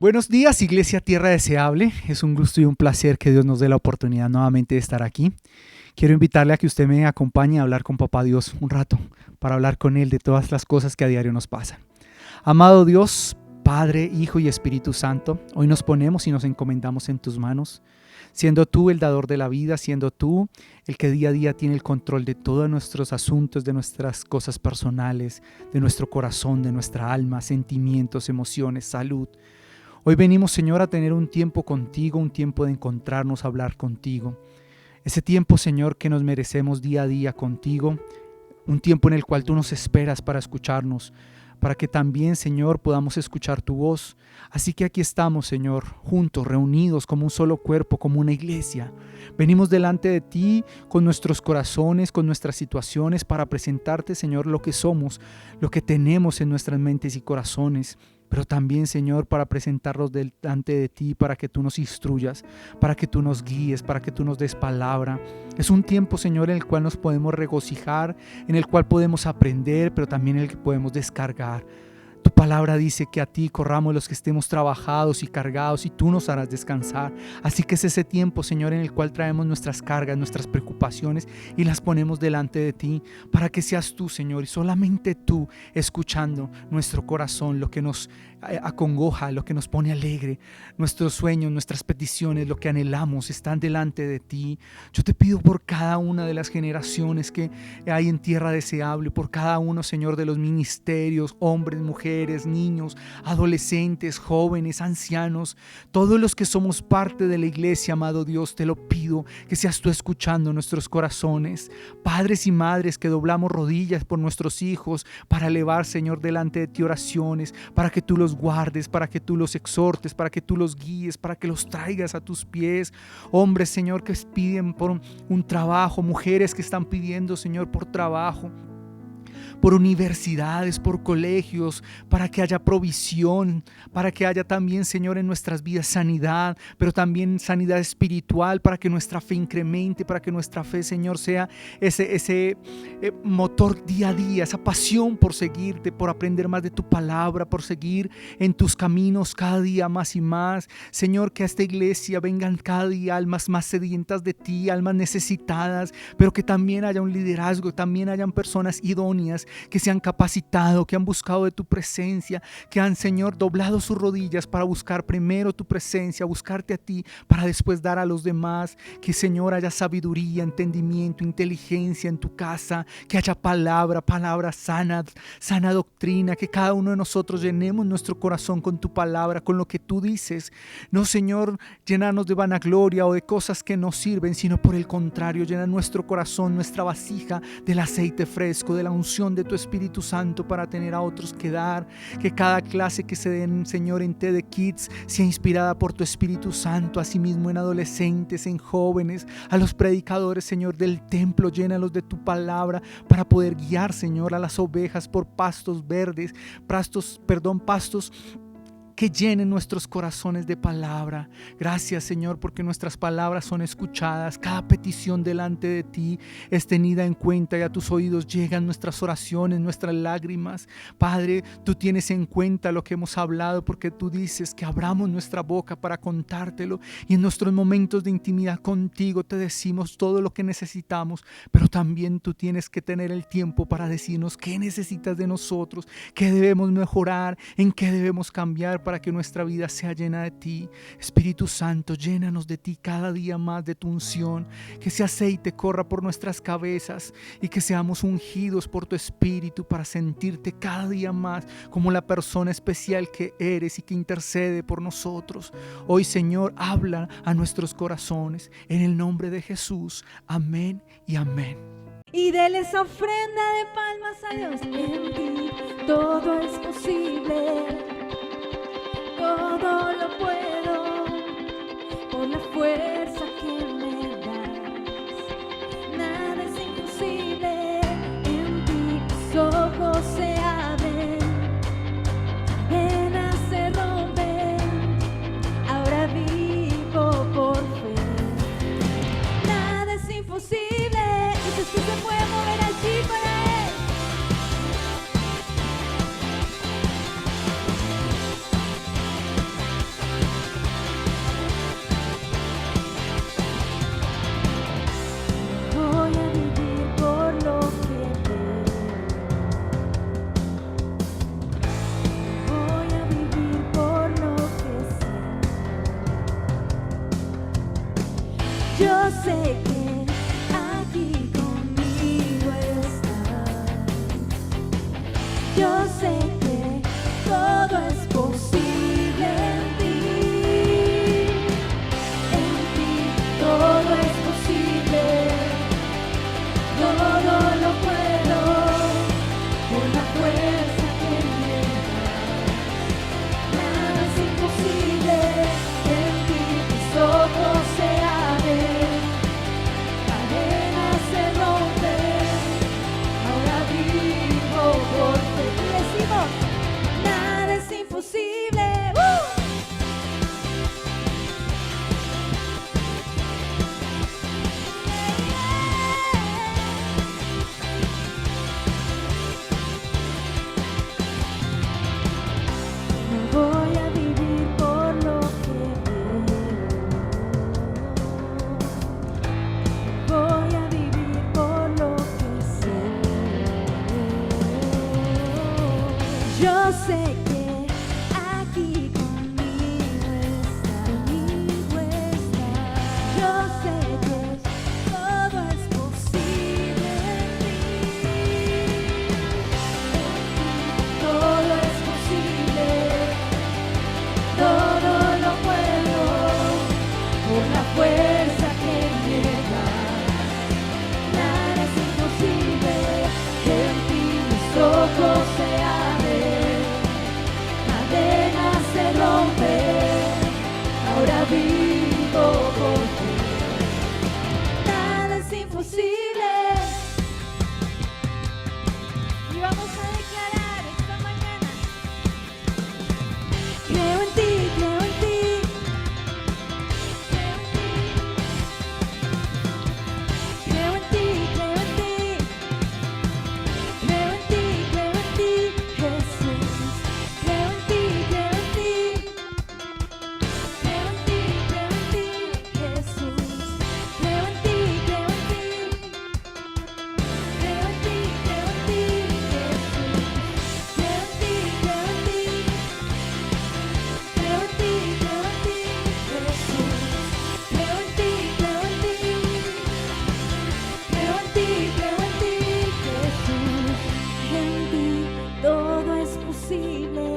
Buenos días, Iglesia Tierra Deseable. Es un gusto y un placer que Dios nos dé la oportunidad nuevamente de estar aquí. Quiero invitarle a que usted me acompañe a hablar con Papá Dios un rato, para hablar con Él de todas las cosas que a diario nos pasan. Amado Dios, Padre, Hijo y Espíritu Santo, hoy nos ponemos y nos encomendamos en tus manos, siendo tú el dador de la vida, siendo tú el que día a día tiene el control de todos nuestros asuntos, de nuestras cosas personales, de nuestro corazón, de nuestra alma, sentimientos, emociones, salud. Hoy venimos, Señor, a tener un tiempo contigo, un tiempo de encontrarnos, hablar contigo. Ese tiempo, Señor, que nos merecemos día a día contigo, un tiempo en el cual tú nos esperas para escucharnos, para que también, Señor, podamos escuchar tu voz. Así que aquí estamos, Señor, juntos, reunidos como un solo cuerpo, como una iglesia. Venimos delante de ti con nuestros corazones, con nuestras situaciones, para presentarte, Señor, lo que somos, lo que tenemos en nuestras mentes y corazones. Pero también, Señor, para presentarlos delante de ti, para que tú nos instruyas, para que tú nos guíes, para que tú nos des palabra. Es un tiempo, Señor, en el cual nos podemos regocijar, en el cual podemos aprender, pero también en el que podemos descargar. Tu palabra dice que a ti corramos los que estemos trabajados y cargados y tú nos harás descansar. Así que es ese tiempo, Señor, en el cual traemos nuestras cargas, nuestras preocupaciones y las ponemos delante de ti para que seas tú, Señor, y solamente tú escuchando nuestro corazón, lo que nos acongoja, lo que nos pone alegre, nuestros sueños, nuestras peticiones, lo que anhelamos están delante de ti. Yo te pido por cada una de las generaciones que hay en Tierra Deseable, por cada uno, Señor, de los ministerios, hombres, mujeres, niños, adolescentes, jóvenes, ancianos, todos los que somos parte de la iglesia, amado Dios, te lo pido que seas tú escuchando nuestros corazones. Padres y madres que doblamos rodillas por nuestros hijos para elevar, Señor, delante de ti oraciones, para que tú los guardes, para que tú los exhortes, para que tú los guíes, para que los traigas a tus pies. Hombres, Señor, que piden por un trabajo, mujeres que están pidiendo, Señor, por trabajo, por universidades, por colegios, para que haya provisión, para que haya también, Señor, en nuestras vidas sanidad, pero también sanidad espiritual, para que nuestra fe incremente, para que nuestra fe, Señor, sea ese motor día a día, esa pasión por seguirte, por aprender más de tu palabra, por seguir en tus caminos cada día más y más. Señor, que a esta iglesia vengan cada día almas más sedientas de ti, almas necesitadas, pero que también haya un liderazgo, también hayan personas idóneas que se han capacitado, que han buscado de tu presencia, que han, Señor, doblado sus rodillas para buscar primero tu presencia, buscarte a ti, para después dar a los demás. Que, Señor, haya sabiduría, entendimiento, inteligencia en tu casa, que haya palabra sana doctrina, que cada uno de nosotros llenemos nuestro corazón con tu palabra, con lo que tú dices. No, Señor, llenarnos de vanagloria o de cosas que no sirven, sino por el contrario, llena nuestro corazón, nuestra vasija del aceite fresco, de la unción de tu Espíritu Santo para tener a otros que dar. Que cada clase que se den, Señor, en TED Kids sea inspirada por tu Espíritu Santo, asimismo en adolescentes, en jóvenes, a los predicadores, Señor, del templo, llénalos de tu palabra para poder guiar, Señor, a las ovejas por pastos verdes, pastos que llenen nuestros corazones de palabra. Gracias, Señor, porque nuestras palabras son escuchadas. Cada petición delante de ti es tenida en cuenta y a tus oídos llegan nuestras oraciones, nuestras lágrimas. Padre, tú tienes en cuenta lo que hemos hablado, porque tú dices que abramos nuestra boca para contártelo, y en nuestros momentos de intimidad contigo te decimos todo lo que necesitamos, pero también tú tienes que tener el tiempo para decirnos qué necesitas de nosotros, qué debemos mejorar, en qué debemos cambiar para que nuestra vida sea llena de ti. Espíritu Santo, llénanos de ti cada día más, de tu unción, que ese aceite corra por nuestras cabezas y que seamos ungidos por tu Espíritu para sentirte cada día más como la persona especial que eres y que intercede por nosotros. Hoy, Señor, habla a nuestros corazones en el nombre de Jesús. Amén y amén. Y déle esa ofrenda de palmas a Dios. En ti todo es posible, todo lo puedo por la fuerza que me das. Nada es imposible, en ti mis ojos se abren, cadenas se rompen, ahora vivo por fe. Nada es imposible, y si se puede mover allí para Él. Yo sé que todo es posible en ti todo es posible, todo lo puedo por la fuerza que me das. Nada es imposible en ti, mis ojos se abren, cadenas se rompen, ahora vivo por fe. Y decimos, nada es imposible. No voy a vivir por lo que veo, voy a vivir por lo que sé. Yo sé que aquí conmigo está. Yo sé que todo es posible en ti. Todo es posible, todo lo puedo por la fuerza que me das. Nada es imposible, en ti mis ojos se abren, cadenas se rompen, ahora vivo por ti. Nada es imposible. Y vamos a declarar esta mañana: creo en ti, creo en ti, creo en ti, creo en ti, creo en ti, creo en ti, Jesús. Creo en ti, creo en ti, creo en ti, creo en ti, Jesús. Creo en ti, creo en ti, creo en ti, creo en ti, Jesús. Creo en ti, creo en ti, creo en ti, creo en ti, Jesús. Creo en ti, creo en ti, creo en ti, creo en ti, Jesús. En ti todo es posible,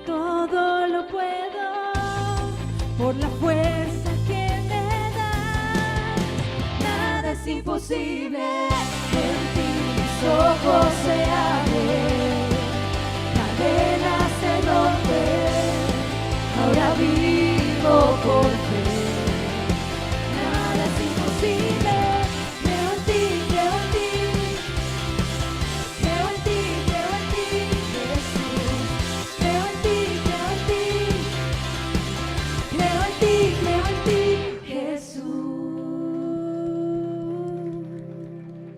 todo lo puedo por la fuerza que me das. Nada es imposible, en ti mis ojos se abren, cadenas se rompen, ahora vivo por fe. Nada es imposible, creo en ti, creo en ti, creo en ti, creo en ti, Jesús. Creo en ti, creo en ti, creo en ti, creo en ti, Jesús.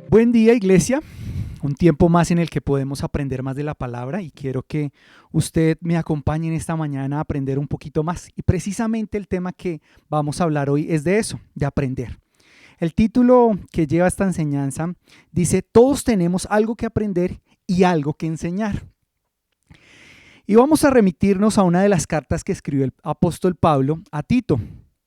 Buen día, iglesia. Un tiempo más en el que podemos aprender más de la palabra y quiero que usted me acompañe en esta mañana a aprender un poquito más. Y precisamente el tema que vamos a hablar hoy es de eso, de aprender. El título que lleva esta enseñanza dice: todos tenemos algo que aprender y algo que enseñar. Y vamos a remitirnos a una de las cartas que escribió el apóstol Pablo a Tito.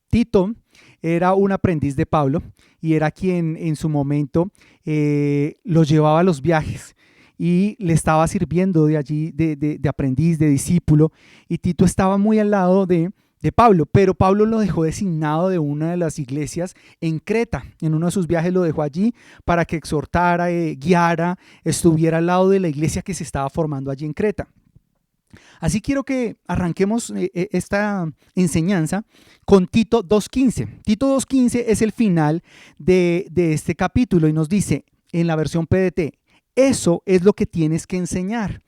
Tito era un aprendiz de Pablo y era quien en su momento lo llevaba a los viajes y le estaba sirviendo de allí de aprendiz, de discípulo, y Tito estaba muy al lado de Pablo, pero Pablo lo dejó designado de una de las iglesias en Creta. En uno de sus viajes lo dejó allí para que exhortara, guiara, estuviera al lado de la iglesia que se estaba formando allí en Creta. Así quiero que arranquemos esta enseñanza con Tito 2.15. Tito 2.15 es el final de este capítulo y nos dice en la versión PDT: eso es lo que tienes que enseñar.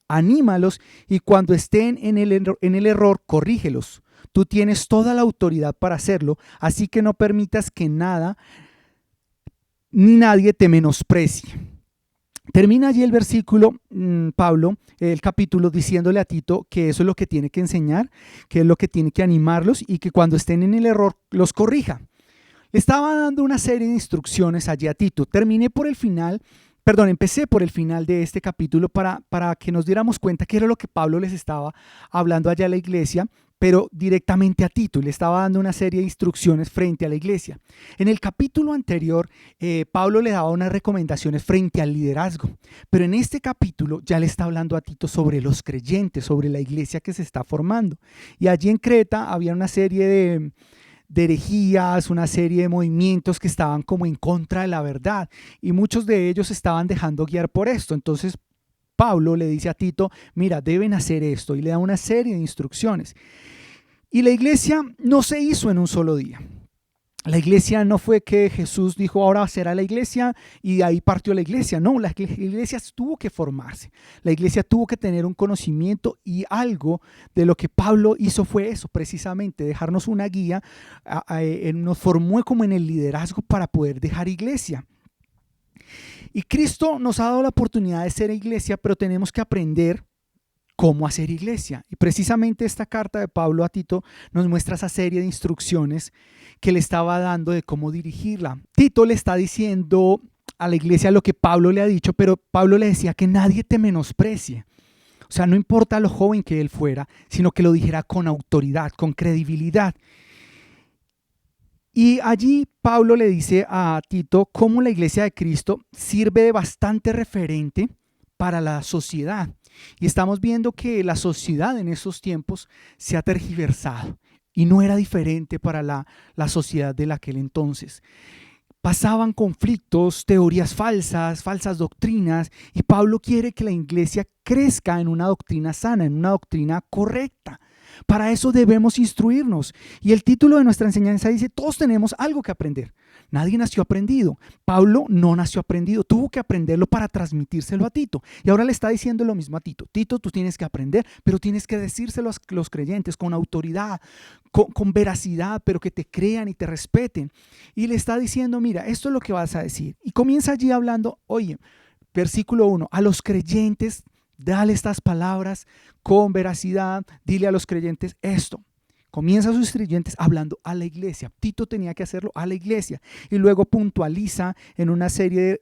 Anímalos y cuando estén en el error, corrígelos. Tú tienes toda la autoridad para hacerlo, así que no permitas que nada ni nadie te menosprecie. Termina allí el versículo, Pablo, el capítulo, diciéndole a Tito que eso es lo que tiene que enseñar, que es lo que tiene que animarlos y que cuando estén en el error los corrija. Le estaba dando una serie de instrucciones allí a Tito. Empecé por el final de este capítulo para que nos diéramos cuenta qué era lo que Pablo les estaba hablando allá a la iglesia pero directamente a Tito, y le estaba dando una serie de instrucciones frente a la iglesia. En el capítulo anterior, Pablo le daba unas recomendaciones frente al liderazgo, pero en este capítulo ya le está hablando a Tito sobre los creyentes, sobre la iglesia que se está formando. Y allí en Creta había una serie de herejías, una serie de movimientos que estaban como en contra de la verdad, y muchos de ellos estaban dejando guiar por esto. Entonces Pablo le dice a Tito, mira, deben hacer esto, y le da una serie de instrucciones. Y la iglesia no se hizo en un solo día. La iglesia no fue que Jesús dijo, ahora será la iglesia, y de ahí partió la iglesia. No, la iglesia tuvo que formarse. La iglesia tuvo que tener un conocimiento, y algo de lo que Pablo hizo fue eso, precisamente, dejarnos una guía, nos formó como en el liderazgo para poder dejar iglesia. Y Cristo nos ha dado la oportunidad de ser iglesia, pero tenemos que aprender cómo hacer iglesia. Y precisamente esta carta de Pablo a Tito nos muestra esa serie de instrucciones que le estaba dando de cómo dirigirla. Tito le está diciendo a la iglesia lo que Pablo le ha dicho, pero Pablo le decía que nadie te menosprecie. O sea, no importa lo joven que él fuera, sino que lo dijera con autoridad, con credibilidad. Y allí Pablo le dice a Tito cómo la iglesia de Cristo sirve de bastante referente para la sociedad. Y estamos viendo que la sociedad en esos tiempos se ha tergiversado y no era diferente para la sociedad de aquel entonces. Pasaban conflictos, teorías falsas, falsas doctrinas, y Pablo quiere que la iglesia crezca en una doctrina sana, en una doctrina correcta. Para eso debemos instruirnos. Y el título de nuestra enseñanza dice, todos tenemos algo que aprender. Nadie nació aprendido. Pablo no nació aprendido, tuvo que aprenderlo para transmitírselo a Tito. Y ahora le está diciendo lo mismo a Tito. Tito, tú tienes que aprender, pero tienes que decírselo a los creyentes con autoridad, con veracidad, pero que te crean y te respeten. Y le está diciendo, mira, esto es lo que vas a decir. Y comienza allí hablando, oye, versículo 1, a los creyentes dale estas palabras con veracidad, dile a los creyentes esto. Comienza a sus creyentes hablando a la iglesia. Tito tenía que hacerlo a la iglesia. Y luego puntualiza en una serie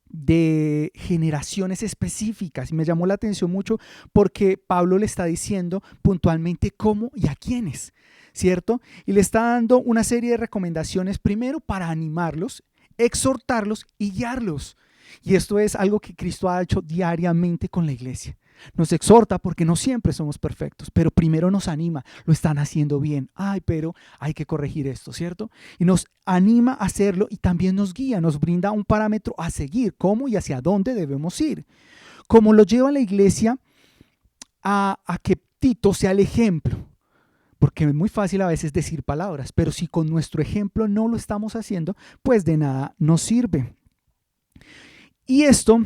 de generaciones específicas. Y me llamó la atención mucho porque Pablo le está diciendo puntualmente cómo y a quiénes, ¿cierto? Y le está dando una serie de recomendaciones, primero para animarlos, exhortarlos y guiarlos. Y esto es algo que Cristo ha hecho diariamente con la iglesia. Nos exhorta porque no siempre somos perfectos, pero primero nos anima, lo están haciendo bien. Ay, pero hay que corregir esto, ¿cierto? Y nos anima a hacerlo y también nos guía, nos brinda un parámetro a seguir, cómo y hacia dónde debemos ir. Como lo lleva la iglesia a que Tito sea el ejemplo. Porque es muy fácil a veces decir palabras, pero si con nuestro ejemplo no lo estamos haciendo, pues de nada nos sirve. Y esto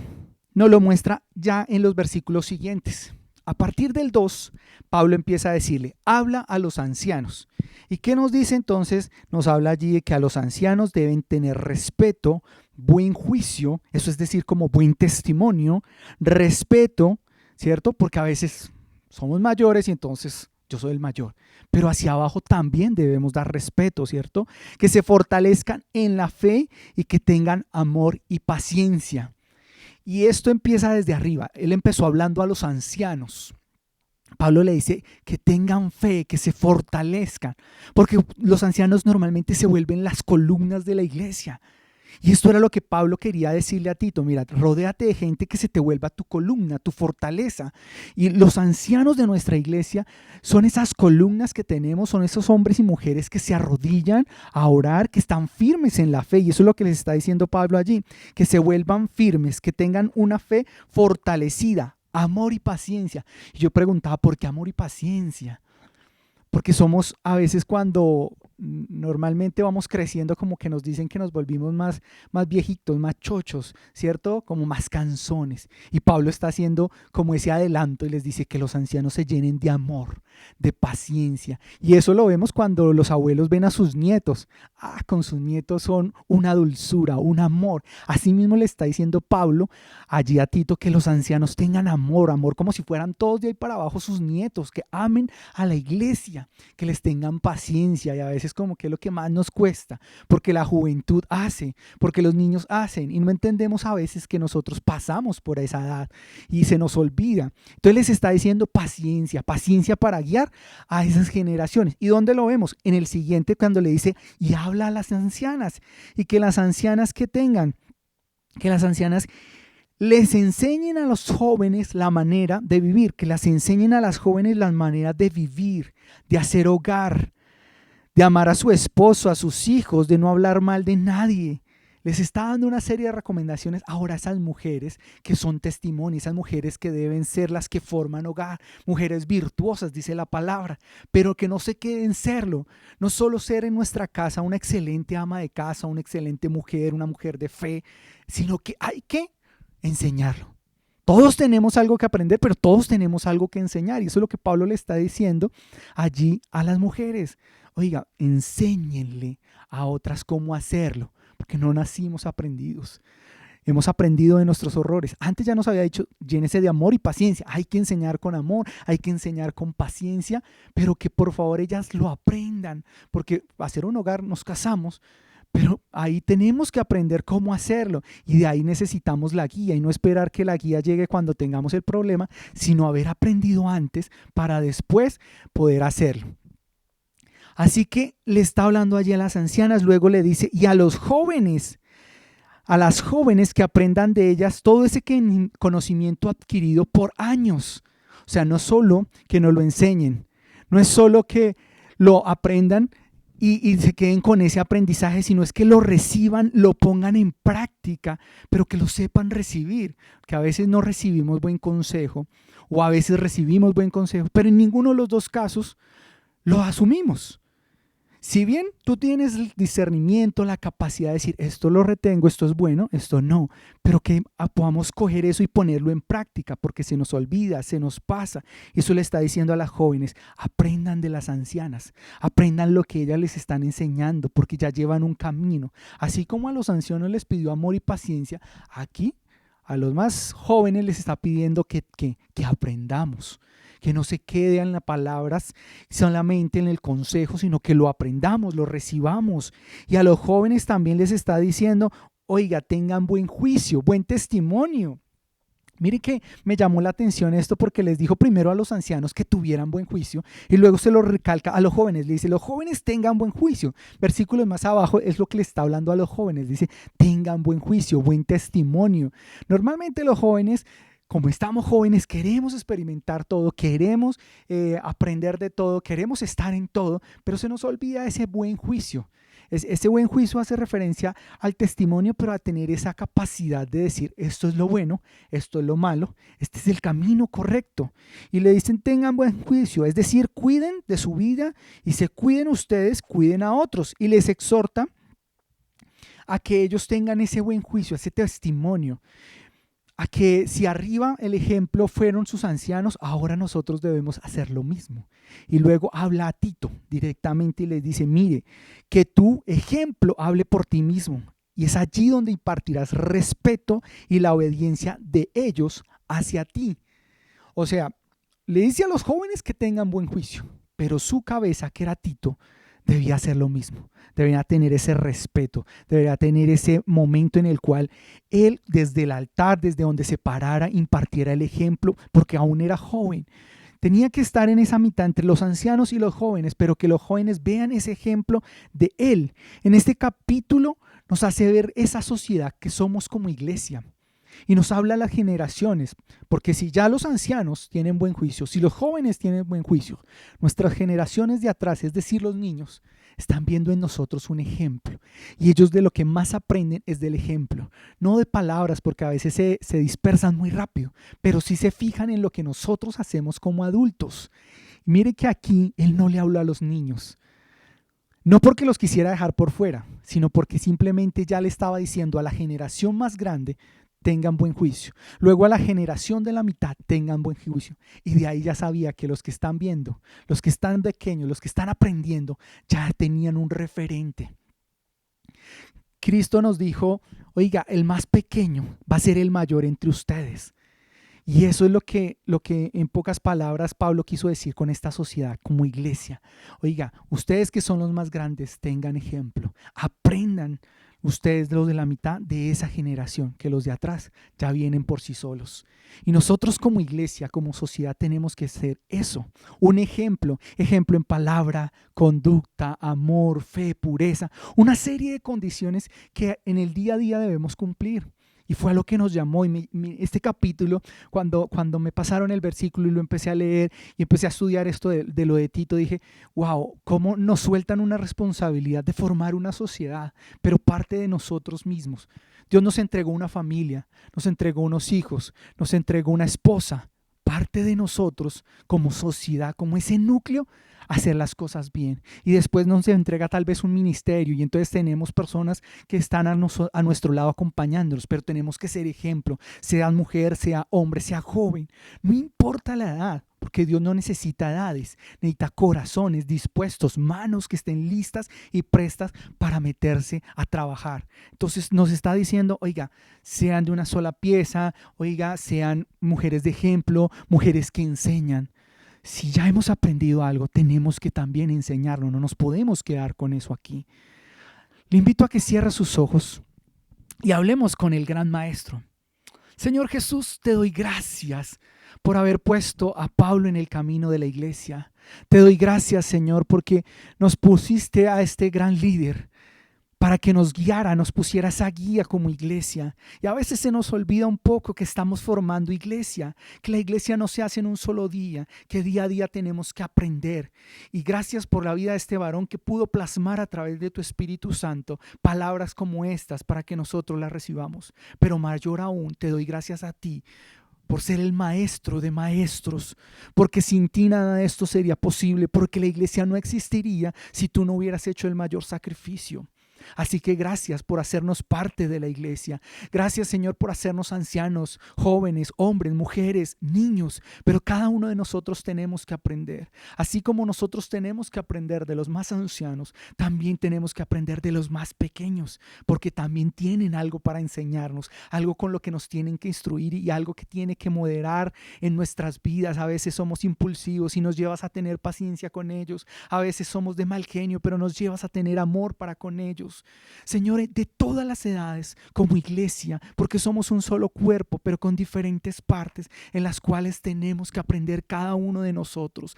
nos lo muestra ya en los versículos siguientes. A partir del 2, Pablo empieza a decirle, habla a los ancianos. ¿Y qué nos dice entonces? Nos habla allí de que a los ancianos deben tener respeto, buen juicio, eso es decir, como buen testimonio, respeto, ¿cierto? Porque a veces somos mayores y entonces yo soy el mayor. Pero hacia abajo también debemos dar respeto, ¿cierto? Que se fortalezcan en la fe y que tengan amor y paciencia. Y esto empieza desde arriba. Él empezó hablando a los ancianos. Pablo le dice que tengan fe, que se fortalezcan, porque los ancianos normalmente se vuelven las columnas de la iglesia. Y esto era lo que Pablo quería decirle a Tito, mira, rodéate de gente que se te vuelva tu columna, tu fortaleza. Y los ancianos de nuestra iglesia son esas columnas que tenemos, son esos hombres y mujeres que se arrodillan a orar, que están firmes en la fe. Y eso es lo que les está diciendo Pablo allí, que se vuelvan firmes, que tengan una fe fortalecida, amor y paciencia. Y yo preguntaba, ¿por qué amor y paciencia? Porque somos a veces cuando normalmente vamos creciendo como que nos dicen que nos volvimos más viejitos, más chochos, ¿cierto? Como más canzones. Y Pablo está haciendo como ese adelanto y les dice que los ancianos se llenen de amor, de paciencia. Y eso lo vemos cuando los abuelos ven a sus nietos. Con sus nietos son una dulzura, un amor. Así mismo le está diciendo Pablo allí a Tito que los ancianos tengan amor, amor como si fueran todos de ahí para abajo sus nietos, que amen a la iglesia, que les tengan paciencia. Y a veces es como que es lo que más nos cuesta, porque la juventud hace, porque los niños hacen y no entendemos a veces que nosotros pasamos por esa edad y se nos olvida. Entonces les está diciendo paciencia, paciencia para guiar a esas generaciones. ¿Y dónde lo vemos? En el siguiente, cuando le dice, y habla a las ancianas, y que las ancianas que las ancianas les enseñen a los jóvenes la manera de vivir, que las enseñen a las jóvenes la manera de vivir, de hacer hogar, de amar a su esposo, a sus hijos, de no hablar mal de nadie. Les está dando una serie de recomendaciones ahora a esas mujeres que son testimonio, esas mujeres que deben ser las que forman hogar, mujeres virtuosas, dice la palabra, pero que no se queden serlo, no solo ser en nuestra casa una excelente ama de casa, una excelente mujer, una mujer de fe, sino que hay que enseñarlo. Todos tenemos algo que aprender, pero todos tenemos algo que enseñar. Y eso es lo que Pablo le está diciendo allí a las mujeres. Oiga, enséñenle a otras cómo hacerlo, porque no nacimos aprendidos. Hemos aprendido de nuestros horrores. Antes ya nos había dicho, llénese de amor y paciencia. Hay que enseñar con amor, hay que enseñar con paciencia, pero que por favor ellas lo aprendan, porque hacer un hogar nos casamos, pero ahí tenemos que aprender cómo hacerlo y de ahí necesitamos la guía y no esperar que la guía llegue cuando tengamos el problema, sino haber aprendido antes para después poder hacerlo. Así que le está hablando allí a las ancianas, luego le dice, y a los jóvenes, a las jóvenes que aprendan de ellas todo ese conocimiento adquirido por años. O sea, no solo que nos lo enseñen, no es solo que lo aprendan y se queden con ese aprendizaje, sino es que lo reciban, lo pongan en práctica, pero que lo sepan recibir, que a veces no recibimos buen consejo o a veces recibimos buen consejo, pero en ninguno de los dos casos lo asumimos. Si bien tú tienes el discernimiento, la capacidad de decir esto lo retengo, esto es bueno, esto no, pero que podamos coger eso y ponerlo en práctica porque se nos olvida, se nos pasa. Eso le está diciendo a las jóvenes, aprendan de las ancianas, aprendan lo que ellas les están enseñando porque ya llevan un camino. Así como a los ancianos les pidió amor y paciencia, aquí a los más jóvenes les está pidiendo que aprendamos. Que no se quede en las palabras solamente en el consejo, sino que lo aprendamos, lo recibamos. Y a los jóvenes también les está diciendo, oiga, tengan buen juicio, buen testimonio. Mire que me llamó la atención esto porque les dijo primero a los ancianos que tuvieran buen juicio y luego se lo recalca a los jóvenes, le dice, los jóvenes tengan buen juicio. Versículos más abajo es lo que le está hablando a los jóvenes, dice, tengan buen juicio, buen testimonio. Normalmente los jóvenes, como estamos jóvenes, queremos experimentar todo, queremos aprender de todo, queremos estar en todo, pero se nos olvida ese buen juicio. Ese buen juicio hace referencia al testimonio, pero a tener esa capacidad de decir, esto es lo bueno, esto es lo malo, este es el camino correcto. Y le dicen, tengan buen juicio, es decir, cuiden de su vida y se cuiden ustedes, cuiden a otros. Y les exhorta a que ellos tengan ese buen juicio, ese testimonio. A que si arriba el ejemplo fueron sus ancianos, ahora nosotros debemos hacer lo mismo. Y luego habla a Tito directamente y le dice, mire, que tu ejemplo hable por ti mismo. Y es allí donde impartirás respeto y la obediencia de ellos hacia ti. O sea, le dice a los jóvenes que tengan buen juicio, pero su cabeza, que era Tito, debía hacer lo mismo, debía tener ese respeto, debía tener ese momento en el cual él desde el altar, desde donde se parara, impartiera el ejemplo, porque aún era joven. Tenía que estar en esa mitad entre los ancianos y los jóvenes, pero que los jóvenes vean ese ejemplo de él. En este capítulo nos hace ver esa sociedad que somos como iglesia. Y nos habla a las generaciones, porque si ya los ancianos tienen buen juicio, si los jóvenes tienen buen juicio, nuestras generaciones de atrás, es decir, los niños, están viendo en nosotros un ejemplo. Y ellos de lo que más aprenden es del ejemplo, no de palabras, porque a veces se dispersan muy rápido, pero sí se fijan en lo que nosotros hacemos como adultos. Y mire que aquí él no le habla a los niños. No porque los quisiera dejar por fuera, sino porque simplemente ya le estaba diciendo a la generación más grande, tengan buen juicio. Luego a la generación de la mitad, tengan buen juicio. Y de ahí ya sabía que los que están viendo, los que están pequeños, los que están aprendiendo, ya tenían un referente. Cristo nos dijo, oiga, el más pequeño va a ser el mayor entre ustedes. Y eso es lo que en pocas palabras Pablo quiso decir con esta sociedad como iglesia. Oiga, ustedes que son los más grandes, tengan ejemplo, aprendan ustedes los de la mitad de esa generación, que los de atrás ya vienen por sí solos. Y nosotros como iglesia, como sociedad, tenemos que ser eso, un ejemplo en palabra, conducta, amor, fe, pureza, una serie de condiciones que en el día a día debemos cumplir. Y fue a lo que nos llamó. Y este capítulo, cuando me pasaron el versículo y lo empecé a leer y empecé a estudiar esto de lo de Tito, dije, wow, cómo nos sueltan una responsabilidad de formar una sociedad, pero parte de nosotros mismos. Dios nos entregó una familia, nos entregó unos hijos, nos entregó una esposa. Parte de nosotros como sociedad, como ese núcleo, hacer las cosas bien. Y después nos entrega tal vez un ministerio y entonces tenemos personas que están a nuestro lado acompañándonos, pero tenemos que ser ejemplo, sea mujer, sea hombre, sea joven, no importa la edad, porque Dios no necesita edades, necesita corazones dispuestos, manos que estén listas y prestas para meterse a trabajar. Entonces nos está diciendo, oiga, sean de una sola pieza, oiga, sean mujeres de ejemplo, mujeres que enseñan. Si ya hemos aprendido algo, tenemos que también enseñarlo, no nos podemos quedar con eso aquí. Le invito a que cierre sus ojos y hablemos con el gran maestro. Señor Jesús, te doy gracias por haber puesto a Pablo en el camino de la iglesia. Te doy gracias, Señor, porque nos pusiste a este gran líder para que nos guiara, nos pusiera esa guía como iglesia. Y a veces se nos olvida un poco que estamos formando iglesia, que la iglesia no se hace en un solo día, que día a día tenemos que aprender. Y gracias por la vida de este varón que pudo plasmar a través de tu Espíritu Santo palabras como estas para que nosotros las recibamos. Pero mayor aún, te doy gracias a ti por ser el maestro de maestros, porque sin ti nada de esto sería posible, porque la iglesia no existiría si tú no hubieras hecho el mayor sacrificio. Así que gracias por hacernos parte de la iglesia. Gracias, Señor, por hacernos ancianos, jóvenes, hombres, mujeres, niños. Pero cada uno de nosotros tenemos que aprender. Así como nosotros tenemos que aprender de los más ancianos, también tenemos que aprender de los más pequeños, porque también tienen algo para enseñarnos, algo con lo que nos tienen que instruir y algo que tiene que moderar en nuestras vidas. A veces somos impulsivos y nos llevas a tener paciencia con ellos. A veces somos de mal genio, pero nos llevas a tener amor para con ellos. Señor, de todas las edades, como iglesia, porque somos un solo cuerpo, pero con diferentes partes en las cuales tenemos que aprender cada uno de nosotros.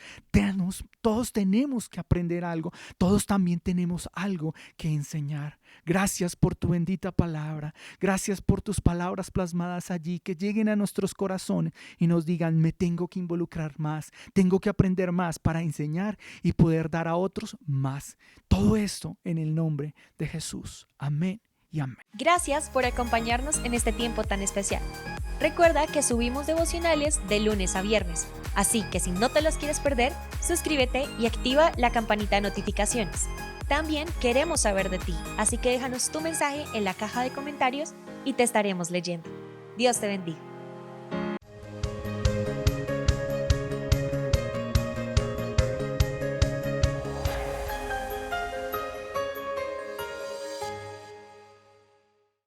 Todos tenemos que aprender algo, todos también tenemos algo que enseñar. Gracias por tu bendita palabra, gracias por tus palabras plasmadas allí, que lleguen a nuestros corazones y nos digan, me tengo que involucrar más, tengo que aprender más para enseñar y poder dar a otros más. Todo esto en el nombre de Jesús. Amén y amén. Gracias por acompañarnos en este tiempo tan especial. Recuerda que subimos devocionales de lunes a viernes, así que si no te los quieres perder, suscríbete y activa la campanita de notificaciones. También queremos saber de ti, así que déjanos tu mensaje en la caja de comentarios y te estaremos leyendo. Dios te bendiga.